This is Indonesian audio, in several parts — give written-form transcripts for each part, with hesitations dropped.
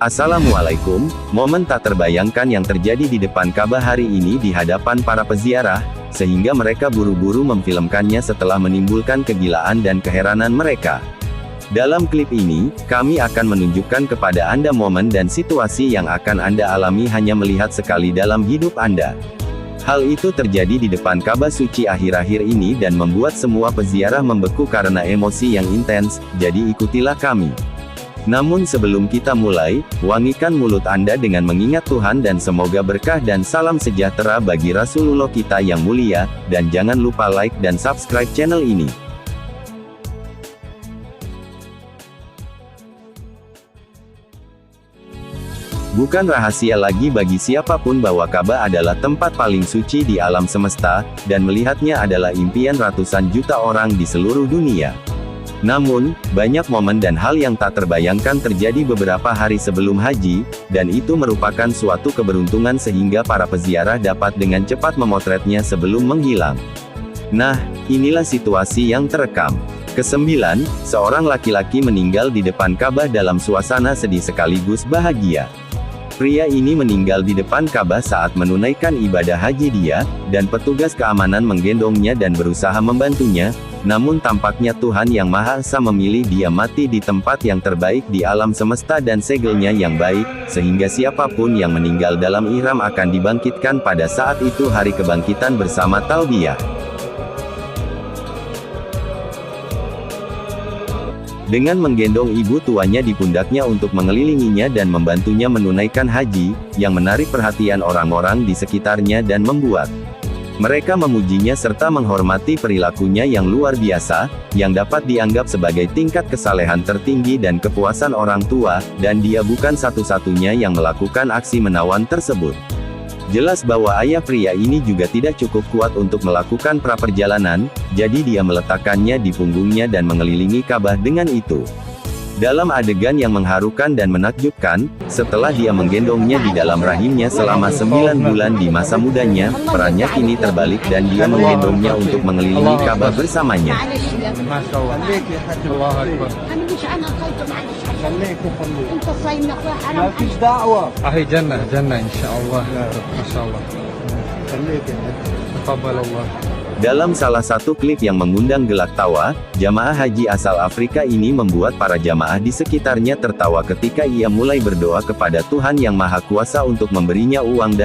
Assalamualaikum. Momen tak terbayangkan yang terjadi di depan Ka'bah hari ini di hadapan para peziarah, sehingga mereka buru-buru memfilmkannya setelah menimbulkan kegilaan dan keheranan mereka. Dalam klip ini, kami akan menunjukkan kepada Anda momen dan situasi yang akan Anda alami hanya melihat sekali dalam hidup Anda. Hal itu terjadi di depan Ka'bah suci akhir-akhir ini dan membuat semua peziarah membeku karena emosi yang intens, jadi ikutilah kami. Namun sebelum kita mulai, wangikan mulut Anda dengan mengingat Tuhan dan semoga berkah dan salam sejahtera bagi Rasulullah kita yang mulia, dan jangan lupa like dan subscribe channel ini. Bukan rahasia lagi bagi siapapun bahwa Ka'bah adalah tempat paling suci di alam semesta, dan melihatnya adalah impian ratusan juta orang di seluruh dunia. Namun, banyak momen dan hal yang tak terbayangkan terjadi beberapa hari sebelum haji, dan itu merupakan suatu keberuntungan sehingga para peziarah dapat dengan cepat memotretnya sebelum menghilang. Nah, inilah situasi yang terekam. Kesembilan, seorang laki-laki meninggal di depan Ka'bah dalam suasana sedih sekaligus bahagia. Pria ini meninggal di depan Ka'bah saat menunaikan ibadah haji dia, dan petugas keamanan menggendongnya dan berusaha membantunya, namun tampaknya Tuhan Yang Maha Esa memilih dia mati di tempat yang terbaik di alam semesta dan segelnya yang baik, sehingga siapapun yang meninggal dalam ihram akan dibangkitkan pada saat itu hari kebangkitan bersama talbiyah. Dengan menggendong ibu tuanya di pundaknya untuk mengelilinginya dan membantunya menunaikan haji, yang menarik perhatian orang-orang di sekitarnya dan membuat mereka memujinya serta menghormati perilakunya yang luar biasa, yang dapat dianggap sebagai tingkat kesalehan tertinggi dan kepuasan orang tua, dan dia bukan satu-satunya yang melakukan aksi menawan tersebut. Jelas bahwa ayah pria ini juga tidak cukup kuat untuk melakukan praperjalanan, jadi dia meletakkannya di punggungnya dan mengelilingi Ka'bah dengan itu. Dalam adegan yang mengharukan dan menakjubkan, setelah dia menggendongnya di dalam rahimnya selama 9 bulan di masa mudanya, perannya kini terbalik dan dia menggendongnya untuk mengelilingi Ka'bah bersamanya. Dalam salah satu klip yang mengundang gelak tawa, jamaah haji asal Afrika ini membuat para jamaah di sekitarnya tertawa ketika ia mulai berdoa kepada Tuhan Yang Maha Kuasa untuk memberinya uang,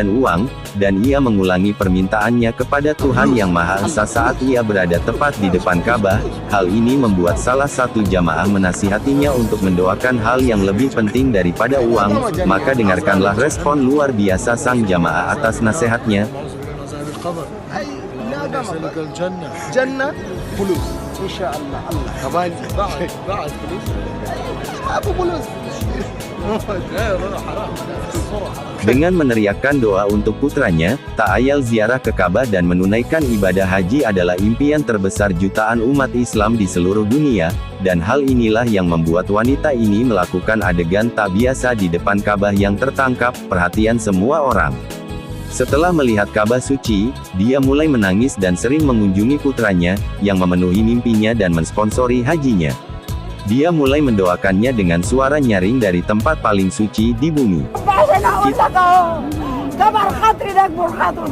dan ia mengulangi permintaannya kepada Tuhan Yang Maha Esa saat ia berada tepat di depan Ka'bah. Hal ini membuat salah satu jamaah menasihatinya untuk mendoakan hal yang lebih penting daripada uang, maka dengarkanlah respon luar biasa sang jamaah atas nasihatnya. جنة فلوس إن شاء الله الله كمان بعد فلوس أبو فلوس. Dengan meneriakkan doa untuk putranya, tak ayal ziarah ke Ka'bah dan menunaikan ibadah haji adalah impian terbesar jutaan umat Islam di seluruh dunia, dan hal inilah yang membuat wanita ini melakukan adegan tak biasa di depan Ka'bah yang tertangkap perhatian semua orang. Setelah melihat Ka'bah suci, dia mulai menangis dan sering mengunjungi putranya, yang memenuhi mimpinya dan mensponsori hajinya. Dia mulai mendoakannya dengan suara nyaring dari tempat paling suci di bumi. كبر خاطري ده اكبر خاطره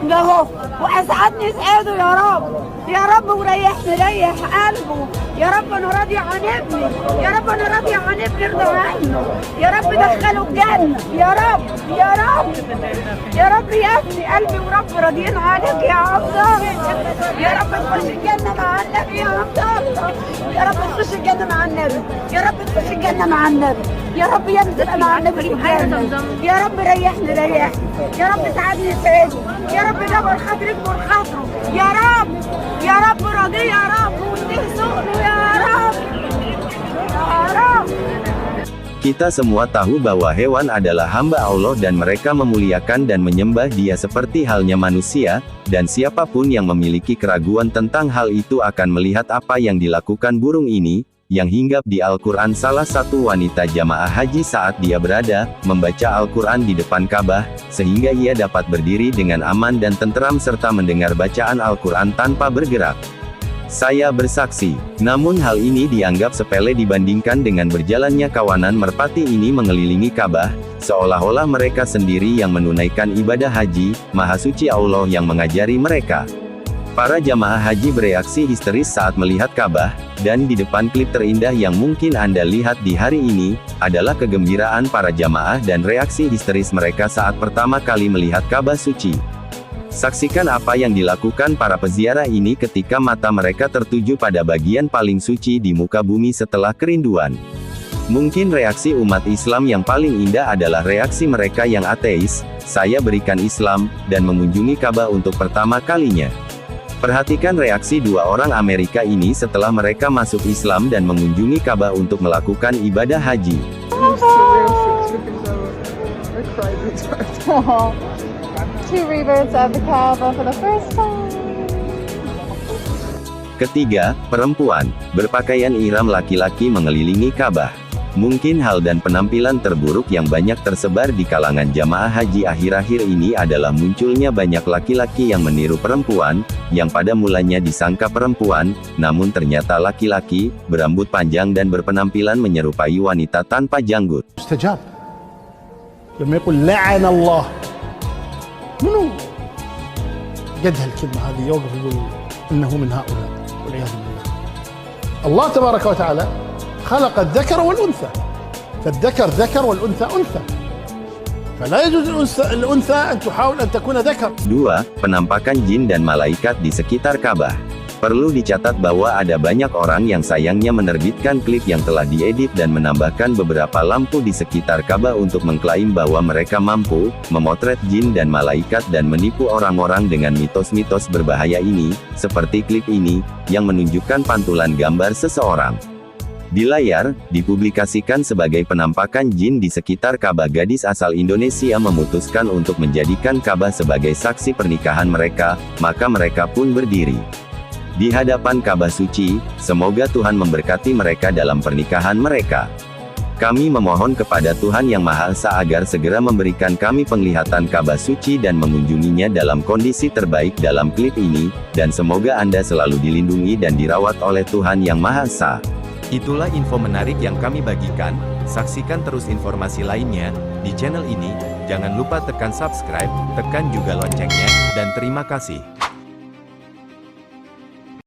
ده اهو واسعدني اسعاده يا رب يا رب وريحني ريح قلبه يا رب انا راضي عن ابني يا رب انا راضي عن ابني ارضى عنه يا رب دخله الجنه يا رب يا رب يا رب يا ابني قلبي ورب راضيين عنك يا عبد الله يا رب تخش الجنه مع النبي يا عبد الله يا رب تخش الجنه مع النبي يا رب تخش الجنه مع النبي يا رب ينزل مع النبي في الجنه يا رب ريحني ريحني يا رب ساعدني سعيد يا رب جبر خاطري اكبر خاطره يا رب يا رب راضي يا رب واديه سؤله يا رب يا رب. Kita semua tahu bahwa hewan adalah hamba Allah dan mereka memuliakan dan menyembah Dia seperti halnya manusia, dan siapapun yang memiliki keraguan tentang hal itu akan melihat apa yang dilakukan burung ini, yang hinggap di Al-Quran. Salah satu wanita jamaah haji saat dia berada, membaca Al-Quran di depan Ka'bah, sehingga ia dapat berdiri dengan aman dan tenteram serta mendengar bacaan Al-Quran tanpa bergerak. Saya bersaksi. Namun hal ini dianggap sepele dibandingkan dengan berjalannya kawanan merpati ini mengelilingi Ka'bah, seolah-olah mereka sendiri yang menunaikan ibadah haji, Maha Suci Allah yang mengajari mereka. Para jamaah haji bereaksi histeris saat melihat Ka'bah, dan di depan klip terindah yang mungkin Anda lihat di hari ini, adalah kegembiraan para jamaah dan reaksi histeris mereka saat pertama kali melihat Ka'bah suci. Saksikan apa yang dilakukan para peziarah ini ketika mata mereka tertuju pada bagian paling suci di muka bumi setelah kerinduan. Mungkin reaksi umat Islam yang paling indah adalah reaksi mereka yang ateis, saya berikan Islam, dan mengunjungi Ka'bah untuk pertama kalinya. Perhatikan reaksi dua orang Amerika ini setelah mereka masuk Islam dan mengunjungi Ka'bah untuk melakukan ibadah haji. Two rebirths of the Kaaba for the first time. Ketiga, perempuan, berpakaian ihram laki-laki mengelilingi Ka'bah. Mungkin hal dan penampilan terburuk yang banyak tersebar di kalangan jamaah haji akhir-akhir ini adalah munculnya banyak laki-laki yang meniru perempuan, yang pada mulanya disangka perempuan, namun ternyata laki-laki, berambut panjang dan berpenampilan menyerupai wanita tanpa janggut. استجاب لما يقول لعن الله منو قد هالكلمة هذه يوقف يقول إنه من هؤلاء والعياذ بالله. الله تبارك وتعالى خلق الذكر والأنثى، فالذكر ذكر والأنثى أنثى، فلا يجوز الأنثى أن تحاول أن تكون ذكر. 2. Penampakan jin dan malaikat di sekitar Ka'bah. Perlu dicatat bahwa ada banyak orang yang sayangnya menerbitkan klip yang telah diedit dan menambahkan beberapa lampu di sekitar Ka'bah untuk mengklaim bahwa mereka mampu memotret jin dan malaikat dan menipu orang-orang dengan mitos-mitos berbahaya ini, seperti klip ini, yang menunjukkan pantulan gambar seseorang di layar, dipublikasikan sebagai penampakan jin di sekitar Ka'bah. Gadis asal Indonesia memutuskan untuk menjadikan Ka'bah sebagai saksi pernikahan mereka, maka mereka pun berdiri di hadapan Ka'bah suci. Semoga Tuhan memberkati mereka dalam pernikahan mereka. Kami memohon kepada Tuhan Yang Maha Esa agar segera memberikan kami penglihatan Ka'bah suci dan mengunjunginya dalam kondisi terbaik dalam klip ini, dan semoga Anda selalu dilindungi dan dirawat oleh Tuhan Yang Maha Esa. Itulah info menarik yang kami bagikan. Saksikan terus informasi lainnya di channel ini. Jangan lupa tekan subscribe, tekan juga loncengnya, dan terima kasih.